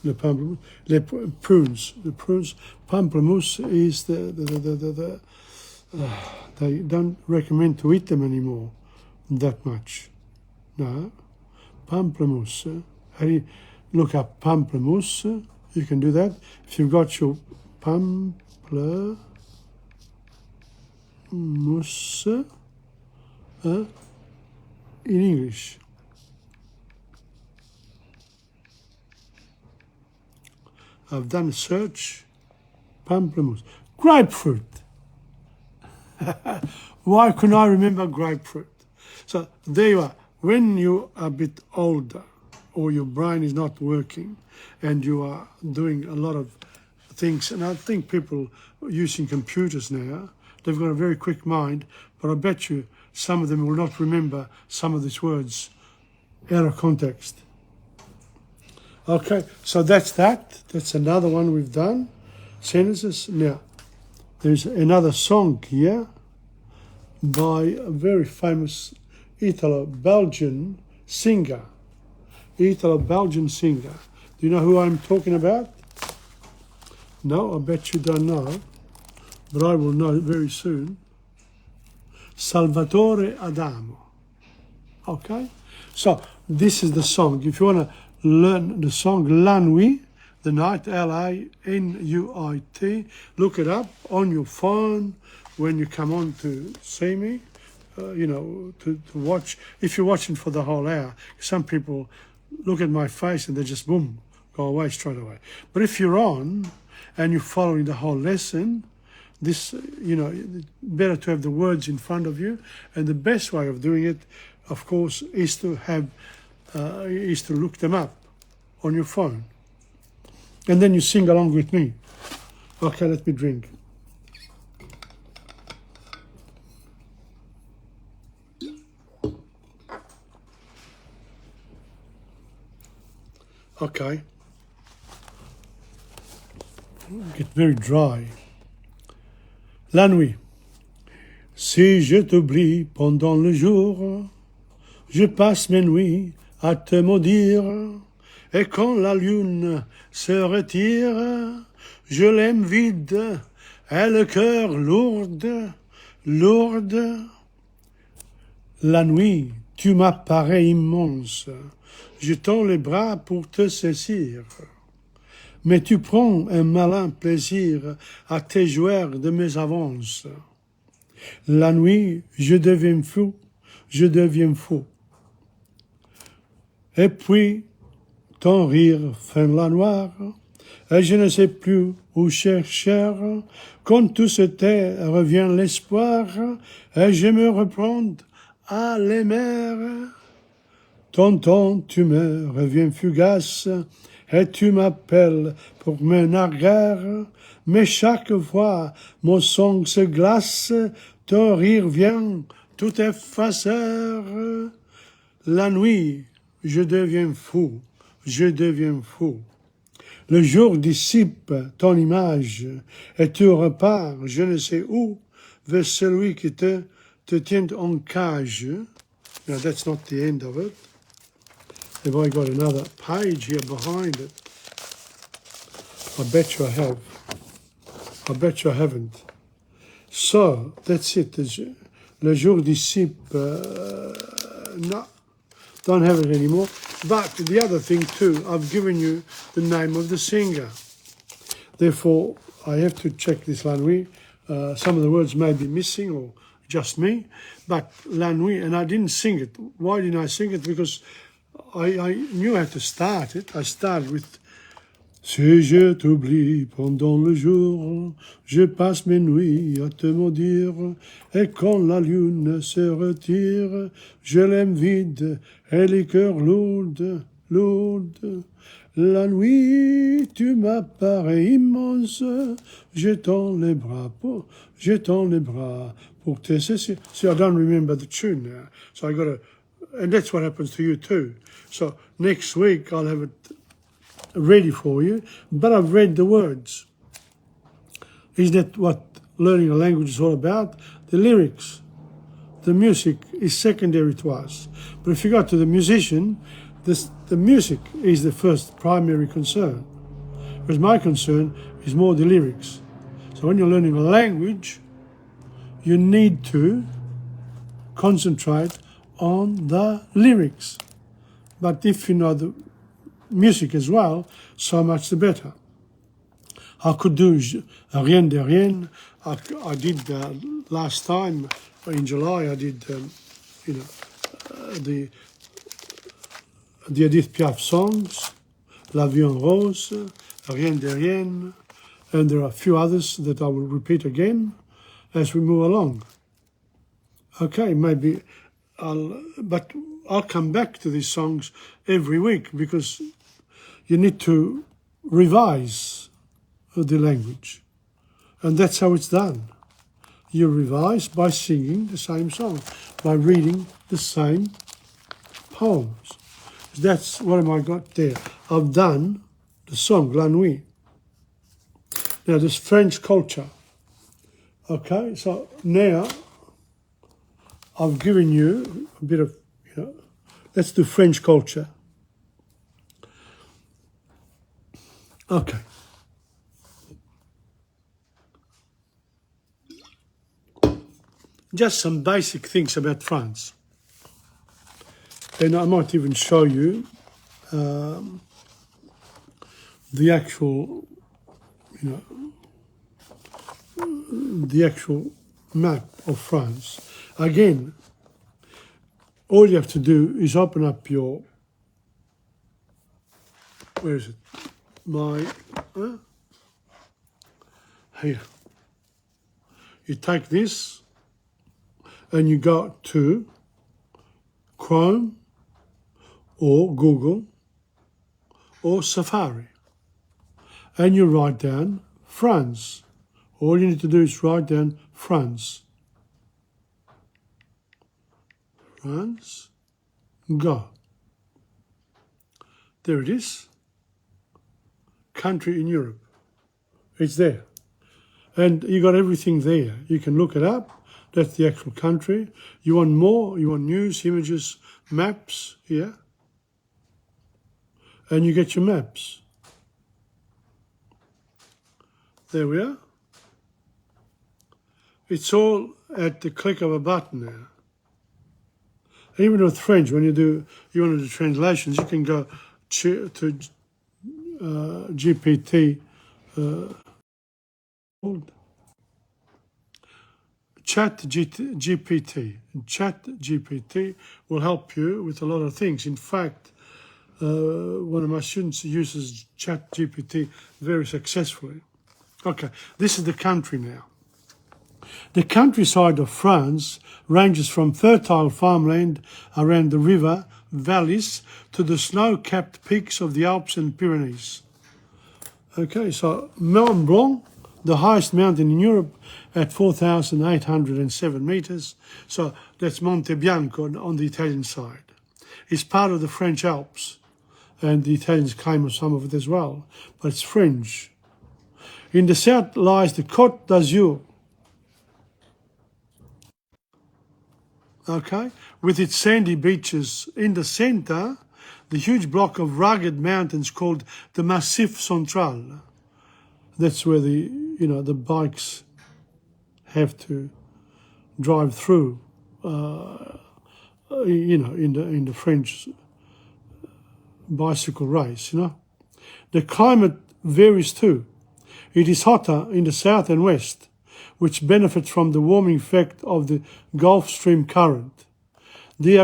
the pamplemousse, les prunes, pamplemousse is the they don't recommend to eat them anymore that much. No. Pamplemousse. How do you look up pamplemousse? You can do that. If you've got your pamplemousse in English. I've done a search. Pamplemousse. Grapefruit. Why couldn't I remember grapefruit? So there you are. When you are a bit older or your brain is not working and you are doing a lot of things, and I think people using computers now, they've got a very quick mind, but I bet you some of them will not remember some of these words out of context. Okay, so that's that. That's another one we've done. Sentences. Now, there's another song here by a very famous Italo-Belgian singer. Italo-Belgian singer. Do you know who I'm talking about? No, I bet you don't know, but I will know very soon. Salvatore Adamo. Okay? So, this is the song. If you want to learn the song La Nuit, The Night, L-A-N-U-I-T. Look it up on your phone when you come on to see me, to watch. If you're watching for the whole hour, some people look at my face and they just, boom, go away straight away. But if you're on and you're following the whole lesson, this, better to have the words in front of you. And the best way of doing it, of course, is to look them up on your phone. And then you sing along with me. Okay, let me drink. Okay. Get very dry. La nuit. Si je t'oublie pendant le jour, je passe mes nuits à te maudire. Et quand la lune se retire, je l'aime vide et le cœur lourde. La nuit, tu m'apparais immense. Je tends les bras pour te saisir. Mais tu prends un malin plaisir à te jouer de mes avances. La nuit, je deviens fou. Et puis, ton rire fait la noire, et je ne sais plus où chercher. Quand tout se tait, revient l'espoir, et je me reprends à l'aimer. Tonton, tu me reviens fugace, et tu m'appelles pour me narguer, mais chaque fois mon sang se glace, ton rire vient tout effacer. La nuit, je deviens fou. Le jour dissipe ton image, et tu repars, je ne sais où, vers celui qui te tient en cage. Now that's not the end of it. Have I got another page here behind it? I bet you I have. I bet you I haven't. So, that's it. Le jour dissipe, no, don't have it anymore. But the other thing too, I've given you the name of the singer. Therefore, I have to check this La Nuit. Some of the words may be missing or just me, but La Nuit, and I didn't sing it. Why didn't I sing it? Because I knew how to start it. I started with Si je t'oublie pendant le jour, je passe mes nuits à te maudire, et quand la lune se retire, je l'aime vide et les cœurs lourds. La nuit, tu m'apparais immense, je tends les bras pour te saisir. See, I don't remember the tune now, so I got to, and that's what happens to you too. So next week I'll have it ready for you, but I've read the words. Isn't that what learning a language is all about? The lyrics. The music is secondary to us. But if you go to the musician, the music is the first primary concern. Whereas my concern is more the lyrics. So when you're learning a language, you need to concentrate on the lyrics. But if you know the music as well, so much the better. I could do Rien de Rien. I did last time in July. I did the Edith Piaf songs, La Vie en Rose, Rien de Rien, and there are a few others that I will repeat again as we move along. Okay, maybe but I'll come back to these songs every week because you need to revise the language. And that's how it's done. You revise by singing the same song, by reading the same poems. That's what have I got there. I've done the song La Nuit. Now, this French culture. Okay, so now I've given you a bit of, let's do French culture. Okay. Just some basic things about France. And I might even show you the actual, the actual map of France. Again, all you have to do is open up your, where is it? Here. You take this and you go to Chrome or Google or Safari and you write down France. All you need to do is write down France. France, go. There it is. Country in Europe. It's there. And you got everything there. You can look it up. That's the actual country. You want more, you want news, images, maps, yeah? And you get your maps. There we are. It's all at the click of a button now. Even with French, when you want to do translations, you can go to GPT, GPT. Chat GPT will help you with a lot of things. In fact, one of my students uses Chat GPT very successfully. Okay, this is the country now. The countryside of France ranges from fertile farmland around the river valleys to the snow-capped peaks of the Alps and Pyrenees. Okay, so Mont Blanc, the highest mountain in Europe, at 4,807 meters. So that's Monte Bianco on the Italian side. It's part of the French Alps, and the Italians claim some of it as well, but it's French. In the south lies the Côte d'Azur, okay, with its sandy beaches. In the center, the huge block of rugged mountains called the Massif Central. That's where the bikes have to drive through, in the French bicycle race, The climate varies too. It is hotter in the south and west, which benefits from the warming effect of the Gulf Stream current. The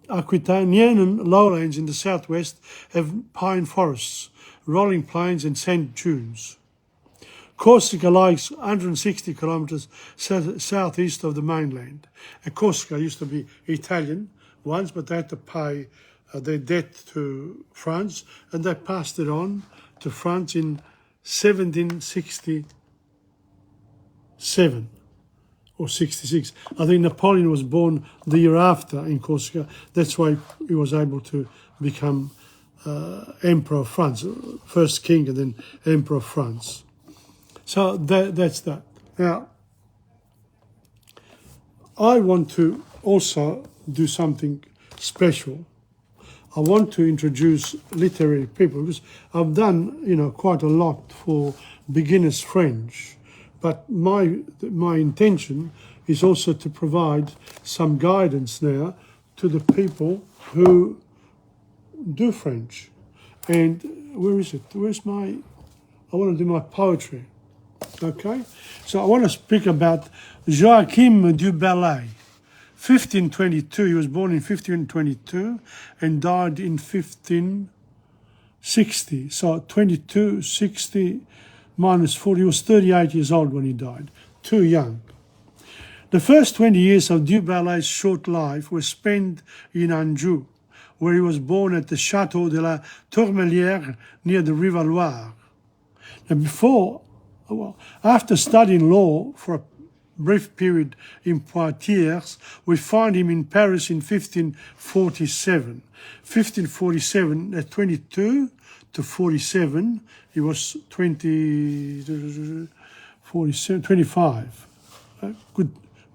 Aquitanian lowlands in the southwest have pine forests, rolling plains and sand dunes. Corsica lies 160 kilometres southeast of the mainland. And Corsica used to be Italian once, but they had to pay their debt to France, and they passed it on to France in 1767 or 66. I think Napoleon was born the year after in Corsica. That's why he was able to become Emperor of France, first king and then Emperor of France. So that's that. Now, I want to also do something special. I want to introduce literary people because I've done, quite a lot for beginners French, but my intention is also to provide some guidance now to the people who do French. And where is it? I want to do my poetry. Okay? So I want to speak about Joachim du Bellay. 1522, he was born in 1522 and died in 1560. So 22, 60 minus 40, he was 38 years old when he died, too young. The first 20 years of du Bellay's short life were spent in Anjou, where he was born at the Château de la Tourmelière near the River Loire. Now after studying law for a brief period in Poitiers, we find him in Paris in 1547. 1547, at 22 to 47, he was 25.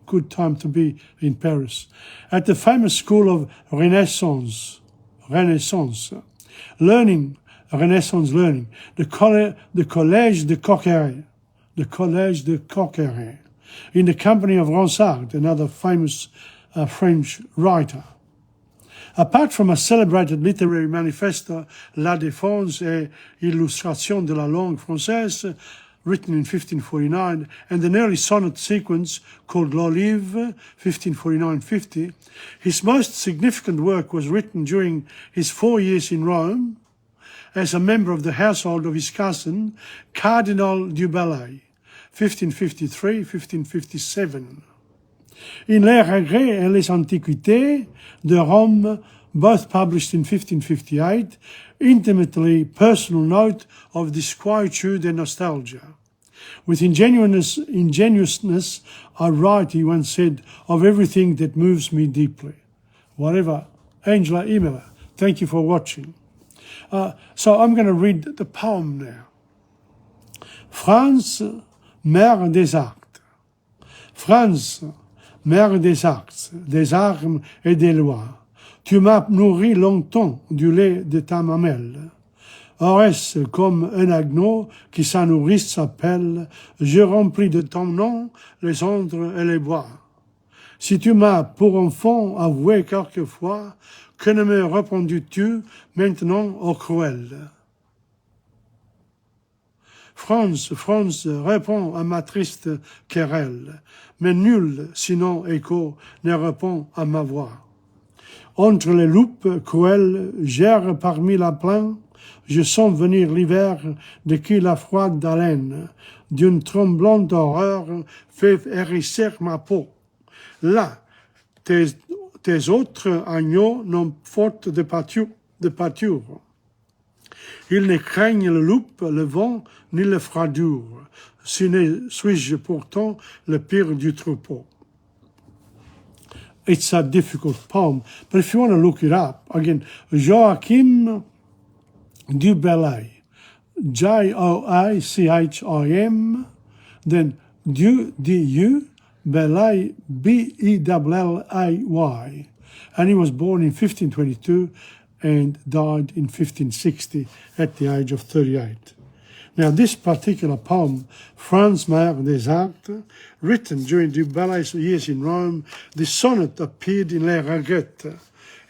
Good time to be in Paris. At the famous school of Renaissance learning, the Collège de Coqueret, in the company of Ronsard, another famous French writer. Apart from a celebrated literary manifesto, La Défense et Illustration de la langue française, written in 1549, and an early sonnet sequence called L'Olive, 1549-50, his most significant work was written during his 4 years in Rome as a member of the household of his cousin, Cardinal du Bellay, 1553-1557. In Les Regrets et les Antiquités de Rome, both published in 1558, intimately personal note of disquietude and nostalgia. With ingenuousness, I write, he once said, of everything that moves me deeply. Whatever. Angela Imela, thank you for watching. So I'm going to read the poem now. France, mère des actes. France, mère des actes, des armes et des lois. Tu m'as nourri longtemps du lait de ta mamelle. Or est-ce comme un agneau qui sa nourrice s'appelle, je remplis de ton nom les andres et les bois. Si tu m'as pour enfant avoué quelquefois, que ne me réponds-tu maintenant au cruel? France, France, réponds à ma triste querelle, mais nul, sinon écho, ne répond à ma voix. Entre les loupes cruelles, j'erre parmi la plaine, je sens venir l'hiver de qui la froide haleine d'une tremblante horreur fait hérisser ma peau. Là, tes autres agneaux n'ont faute de pâture. Ils ne craignent le loup, le vent, ni le froidure. Suis-je pourtant le pire du troupeau? It's a difficult poem, but if you want to look it up, again, Joachim du Bellay, Joachim, then Du, Bellay, Bellay, and he was born in 1522 and died in 1560 at the age of 38. Now, this particular poem, France Mère des Arts, written during Du Bellay's years in Rome, this sonnet appeared in Les Regrets.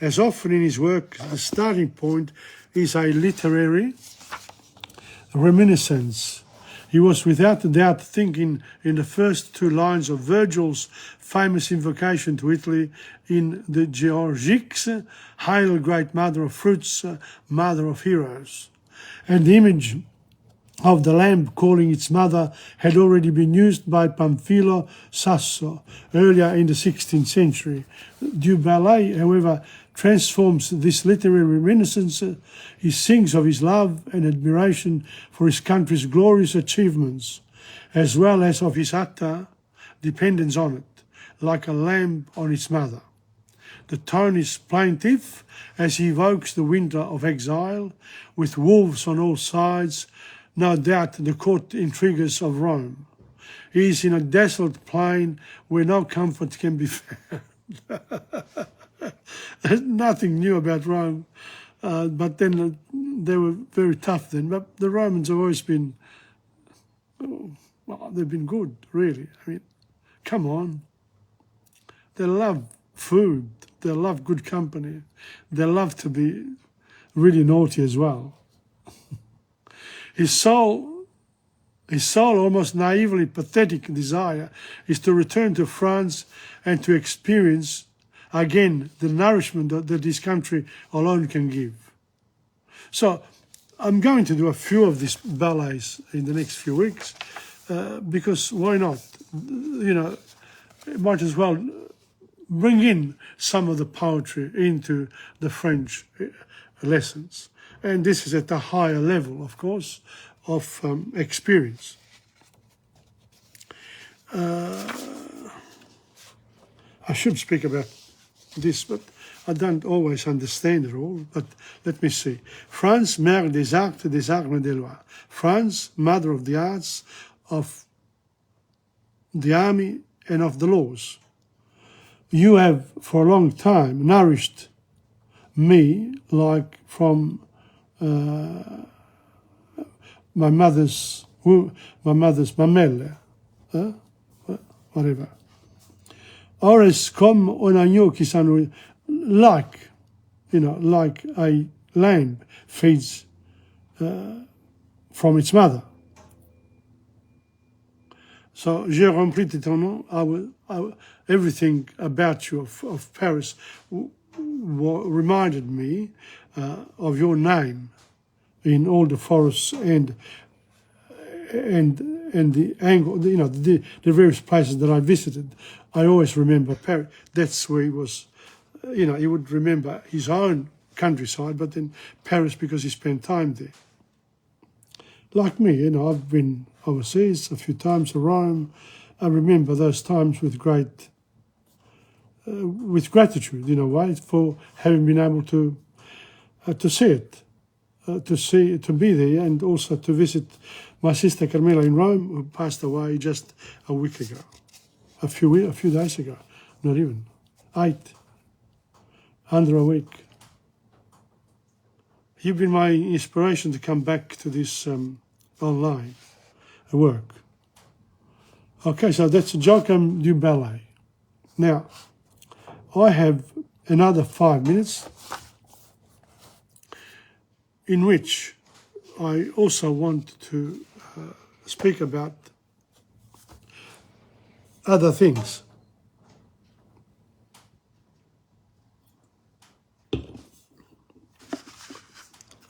As often in his work, the starting point is a literary reminiscence. He was without a doubt thinking in the first two lines of Virgil's famous invocation to Italy in the Georgics, Hail, great mother of fruits, mother of heroes. And the image of the lamb calling its mother had already been used by Pamphilo Sasso earlier in the 16th century. Du Bellay, however, transforms this literary reminiscence. He sings of his love and admiration for his country's glorious achievements, as well as of his utter dependence on it, like a lamb on its mother. The tone is plaintive as he evokes the winter of exile, with wolves on all sides, no doubt the court intriguers of Rome. He is in a desolate plain where no comfort can be found. There's nothing new about Rome, but then they were very tough then. But the Romans have always been, well, they've been good, really. I mean, come on. They love food. They love good company. They love to be really naughty as well. His soul, almost naively pathetic desire, is to return to France and to experience again the nourishment that this country alone can give. So I'm going to do a few of these ballets in the next few weeks because why not? You know, might as well bring in some of the poetry into the French lessons. And this is at a higher level, of course, of experience. I should speak about this, but I don't always understand it all. But let me see. France, mère des actes, des armes et des lois. France, mother of the arts, of the army, and of the laws. You have for a long time nourished me like from my mother's mamelle, whatever. Or as comme un agneau qui s'ennuie, like like a lamb feeds from its mother. So, j'ai rempli tes temps. Everything about you of Paris reminded me of your name in all the forests and the angle, the various places that I visited. I always remember Paris. That's where he was, he would remember his own countryside, but then Paris because he spent time there. Like me, I've been overseas a few times to Rome. I remember those times with gratitude in a way for having been able to see it, to be there, and also to visit my sister Carmela in Rome, who passed away just a week ago, a few days ago, not even 8, under a week. You've been my inspiration to come back to this online work. Okay, so that's Joachim du Ballet. Now, I have another 5 minutes in which I also want to speak about other things.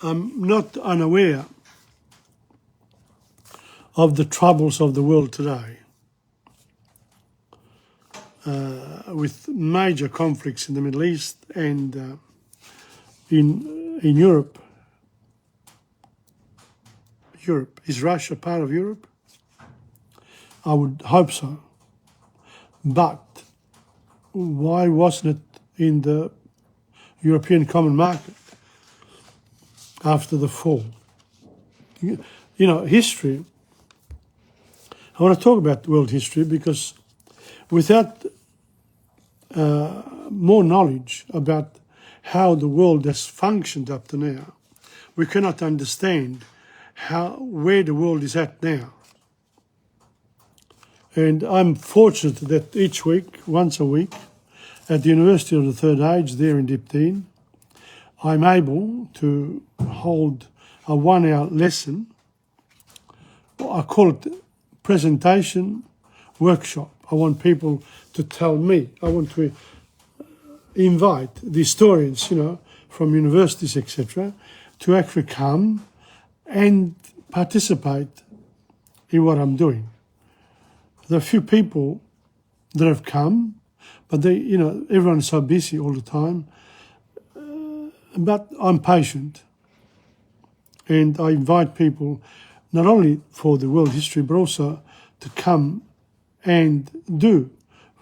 I'm not unaware of the troubles of the world today, with major conflicts in the Middle East and in Europe. Europe. Is Russia part of Europe? I would hope so. But why wasn't it in the European Common Market after the fall? History, I want to talk about world history because without more knowledge about how the world has functioned up to now, we cannot understand where the world is at now. And I'm fortunate that each week, once a week, at the University of the Third Age there in Dipteen, I'm able to hold a 1-hour lesson. I call it presentation workshop. I want people to tell me. I want to invite the historians, from universities, etc., to actually come and participate in what I'm doing. There are a few people that have come, but everyone's so busy all the time. But I'm patient, and I invite people not only for the world history, but also to come and do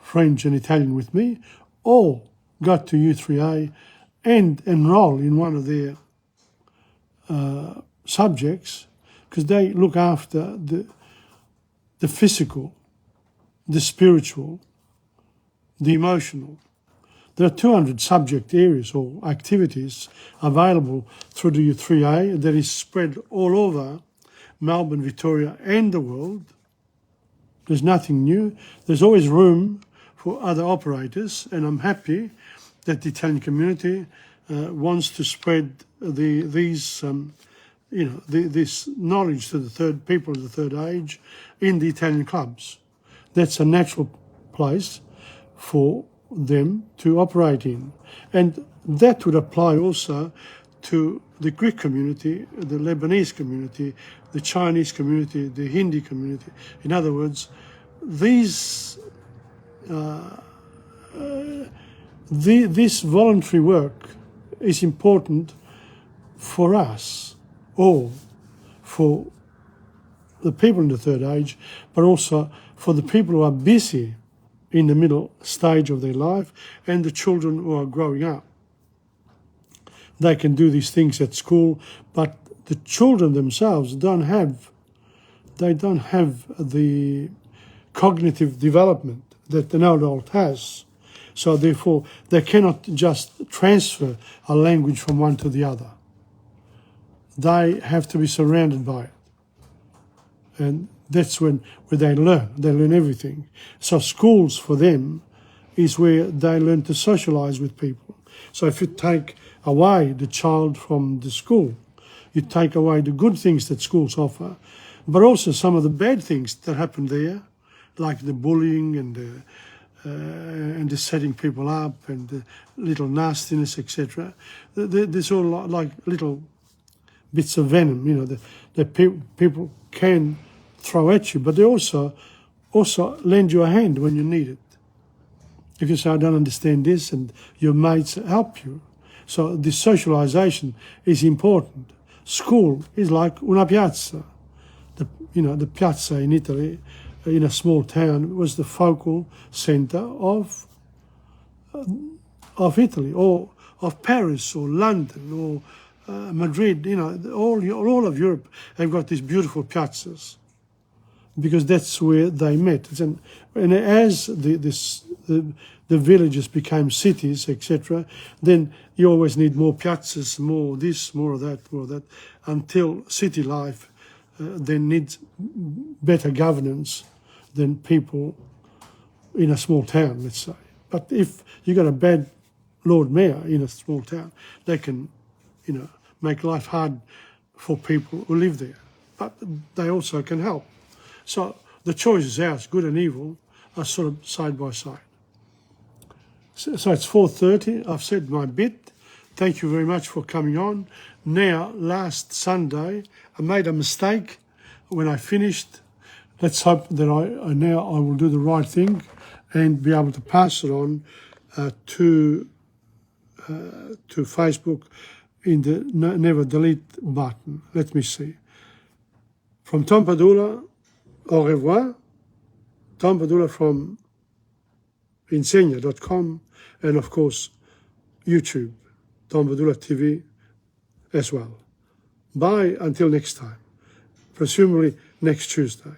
French and Italian with me, or go to U3A and enroll in one of their subjects, because they look after the physical, the spiritual, the emotional. There are 200 subject areas or activities available through the U3A that is spread all over Melbourne, Victoria and the world. There's nothing new. There's always room for other operators, and I'm happy that the Italian community wants to spread this knowledge to the people of the Third Age in the Italian clubs. That's a natural place for them to operate in. And that would apply also to the Greek community, the Lebanese community, the Chinese community, the Hindi community. In other words, this voluntary work is important for us all, for the people in the Third Age, but also for the people who are busy in the middle stage of their life and the children who are growing up. They can do these things at school, but the children themselves don't have the cognitive development that an adult has. So therefore, they cannot just transfer a language from one to the other. They have to be surrounded by it. And that's when they learn. They learn everything. So schools for them is where they learn to socialize with people. So if you take away the child from the school, you take away the good things that schools offer, but also some of the bad things that happen there, like the bullying and the setting people up and the little nastiness, etc. There's all like little bits of venom, you know, that people can throw at you, but they also lend you a hand when you need it. If you say, I don't understand this, and your mates help you. So this socialisation is important. School is like una piazza. The piazza in Italy, in a small town, was the focal centre of Italy, or of Paris, or London, or Madrid. You know, all of Europe have got these beautiful piazzas, because that's where they met. And as the villages became cities, etc., then you always need more piazzas, more this, more of that, until city life then needs better governance than people in a small town, let's say. But if you got a bad Lord Mayor in a small town, they can, you know, make life hard for people who live there. But they also can help. So the choice is ours, good and evil are sort of side by side. So it's 4:30. I've said my bit. Thank you very much for coming on. Now, last Sunday, I made a mistake when I finished. Let's hope that I will do the right thing and be able to pass it on to Facebook in the never delete button. Let me see. From Tom Padula, au revoir. Tom Padula from insegna.com, and of course YouTube, TomPadulaTV as well. Bye until next time, presumably next Tuesday.